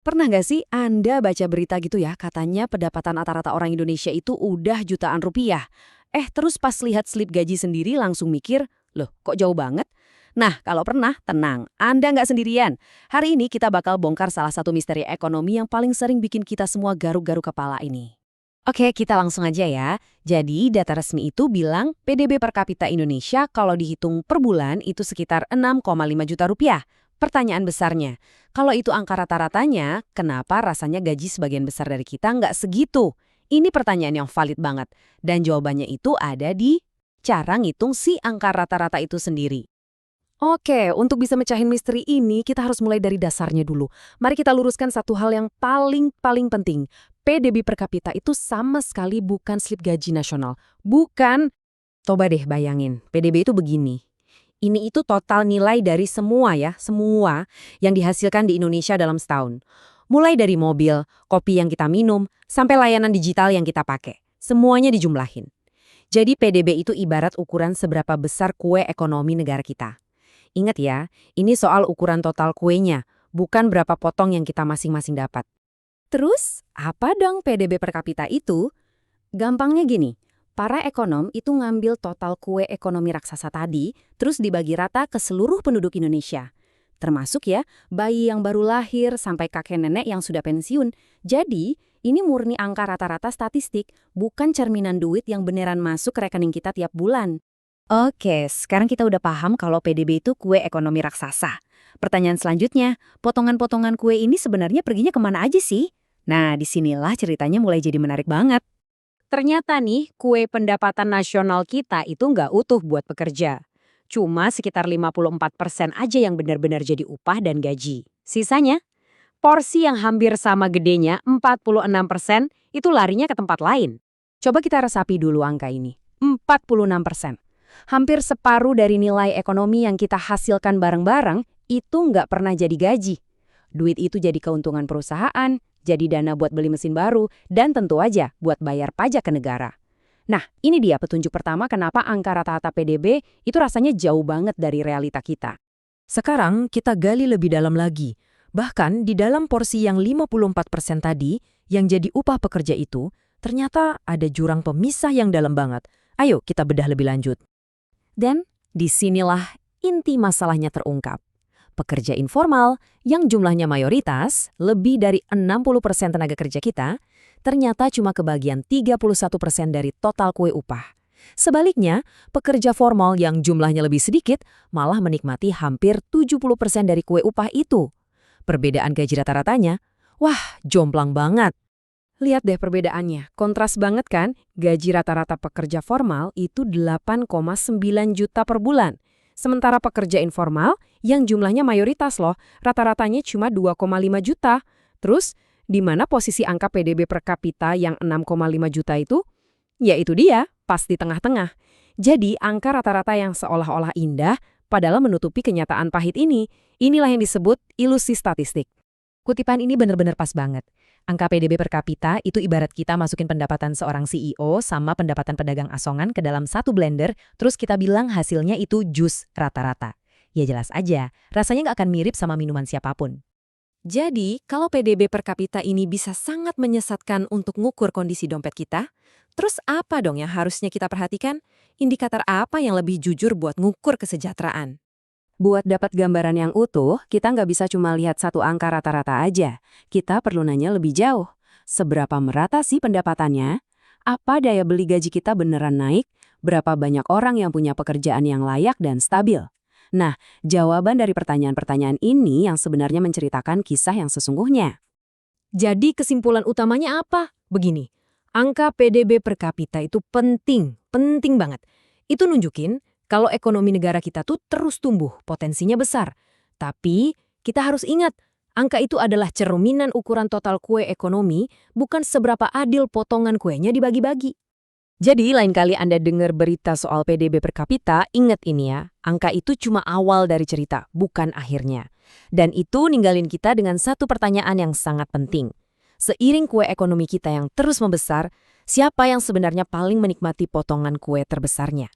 Pernah nggak sih Anda baca berita gitu ya, katanya pendapatan rata-rata orang Indonesia itu udah jutaan rupiah. Terus pas lihat slip gaji sendiri langsung mikir, loh kok jauh banget? Nah, kalau pernah, tenang, Anda nggak sendirian. Hari ini kita bakal bongkar salah satu misteri ekonomi yang paling sering bikin kita semua garuk-garuk kepala ini. Oke, kita langsung aja ya. Jadi, data resmi itu bilang PDB per kapita Indonesia kalau dihitung per bulan itu sekitar 6,5 juta rupiah. Pertanyaan besarnya, kalau itu angka rata-ratanya, kenapa rasanya gaji sebagian besar dari kita nggak segitu? Ini pertanyaan yang valid banget. Dan jawabannya itu ada di cara ngitung si angka rata-rata itu sendiri. Oke, untuk bisa mecahin misteri ini, kita harus mulai dari dasarnya dulu. Mari kita luruskan satu hal yang paling penting. PDB per kapita itu sama sekali bukan slip gaji nasional. Bukan. Coba deh bayangin, PDB itu begini. Ini itu total nilai dari semua yang dihasilkan di Indonesia dalam setahun. Mulai dari mobil, kopi yang kita minum, sampai layanan digital yang kita pakai. Semuanya dijumlahin. Jadi PDB itu ibarat ukuran seberapa besar kue ekonomi negara kita. Ingat ya, ini soal ukuran total kuenya, bukan berapa potong yang kita masing-masing dapat. Terus, apa dong PDB per kapita itu? Gampangnya gini, para ekonom itu ngambil total kue ekonomi raksasa tadi, terus dibagi rata ke seluruh penduduk Indonesia. Termasuk ya, bayi yang baru lahir sampai kakek nenek yang sudah pensiun. Jadi, ini murni angka rata-rata statistik, bukan cerminan duit yang beneran masuk ke rekening kita tiap bulan. Oke, sekarang kita udah paham kalau PDB itu kue ekonomi raksasa. Pertanyaan selanjutnya, potongan-potongan kue ini sebenarnya perginya kemana aja sih? Nah, disinilah ceritanya mulai jadi menarik banget. Ternyata nih, kue pendapatan nasional kita itu nggak utuh buat pekerja. Cuma sekitar 54% aja yang benar-benar jadi upah dan gaji. Sisanya, porsi yang hampir sama gedenya 46% itu larinya ke tempat lain. Coba kita resapi dulu angka ini. 46%. Hampir separuh dari nilai ekonomi yang kita hasilkan bareng-bareng itu nggak pernah jadi gaji. Duit itu jadi keuntungan perusahaan, jadi dana buat beli mesin baru, dan tentu aja buat bayar pajak ke negara. Nah, ini dia petunjuk pertama kenapa angka rata-rata PDB itu rasanya jauh banget dari realita kita. Sekarang kita gali lebih dalam lagi. Bahkan di dalam porsi yang 54% tadi, yang jadi upah pekerja itu, ternyata ada jurang pemisah yang dalam banget. Ayo kita bedah lebih lanjut. Dan disinilah inti masalahnya terungkap. Pekerja informal yang jumlahnya mayoritas, lebih dari 60% tenaga kerja kita, ternyata cuma kebagian 31% dari total kue upah. Sebaliknya, pekerja formal yang jumlahnya lebih sedikit malah menikmati hampir 70% dari kue upah itu. Perbedaan gaji rata-ratanya, wah jomplang banget. Lihat deh perbedaannya, kontras banget kan? Gaji rata-rata pekerja formal itu 8,9 juta per bulan. Sementara pekerja informal yang jumlahnya mayoritas loh, rata-ratanya cuma 2,5 juta. Terus, di mana posisi angka PDB per kapita yang 6,5 juta itu? Ya itu dia, pas di tengah-tengah. Jadi, angka rata-rata yang seolah-olah indah, padahal menutupi kenyataan pahit ini. Inilah yang disebut ilusi statistik. Kutipan ini benar-benar pas banget. Angka PDB per kapita itu ibarat kita masukin pendapatan seorang CEO sama pendapatan pedagang asongan ke dalam satu blender, terus kita bilang hasilnya itu jus rata-rata. Ya jelas aja, rasanya nggak akan mirip sama minuman siapapun. Jadi, kalau PDB per kapita ini bisa sangat menyesatkan untuk ngukur kondisi dompet kita, terus apa dong yang harusnya kita perhatikan? Indikator apa yang lebih jujur buat ngukur kesejahteraan? Buat dapat gambaran yang utuh, kita nggak bisa cuma lihat satu angka rata-rata aja. Kita perlu nanya lebih jauh. Seberapa merata sih pendapatannya? Apa daya beli gaji kita beneran naik? Berapa banyak orang yang punya pekerjaan yang layak dan stabil? Nah, jawaban dari pertanyaan-pertanyaan ini yang sebenarnya menceritakan kisah yang sesungguhnya. Jadi kesimpulan utamanya apa? Begini, angka PDB per kapita itu penting banget. Itu nunjukin kalau ekonomi negara kita tuh terus tumbuh, potensinya besar. Tapi kita harus ingat, angka itu adalah cerminan ukuran total kue ekonomi, bukan seberapa adil potongan kuenya dibagi-bagi. Jadi lain kali Anda dengar berita soal PDB per kapita, ingat ini ya, angka itu cuma awal dari cerita, bukan akhirnya. Dan itu ninggalin kita dengan satu pertanyaan yang sangat penting. Seiring kue ekonomi kita yang terus membesar, siapa yang sebenarnya paling menikmati potongan kue terbesarnya?